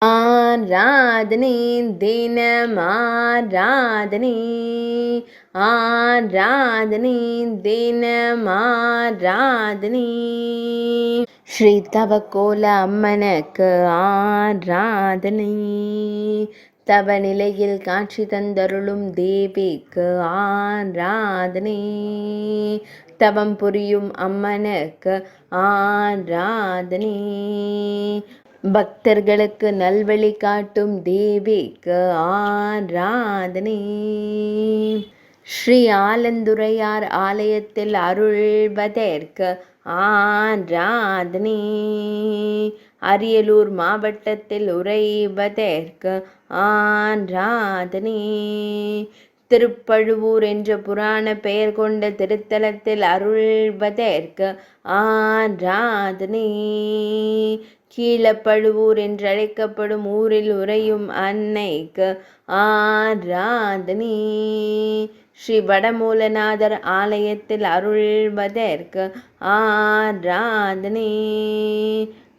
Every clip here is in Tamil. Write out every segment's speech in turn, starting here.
ஆராதனை தினம் ஆராதனை, ஆராதனை தினம் ஆராதனை. ஸ்ரீ தவக்கோல அம்மனுக்கு ஆராதனை. தவ நிலையில் காட்சி தந்தருளும் தேவிக்கு ஆராதனை. தவம் புரியும் அம்மனுக்கு ஆராதனை. பக்தர்களுக்கு நல்வழி காட்டும் தேவிக்கு ஆராதனை. ஸ்ரீ ஆலந்துரையார் ஆலயத்தில் அருள்வதற்கு ஆராதனை. அரியலூர் மாவட்டத்தில் உறைவதற்கு ஆராதனை. திருப்பழுவூர் என்ற புராண பெயர் கொண்ட திருத்தலத்தில் அருள்வதற்கு ஆராதனை. கீழப்பழுவூர் என்றழைக்கப்படும் ஊரில் உறையும் அன்னைக்கு ஆராதனை. ஸ்ரீ வடமூலநாதர் ஆலயத்தில் அருள்வதற்கு ஆராதனை.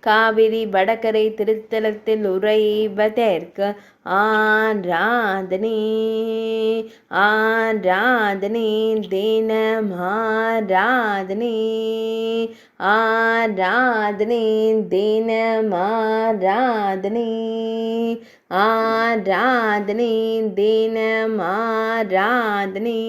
காவிரி வடகரை திருத்தலத்தில் உறைவதற்கு ஆராதனை. ஆராதனை தினம் ஆராதனை, ஆராதனை தினம் ஆராதனை, ஆராதனை தினம் ஆராதனை.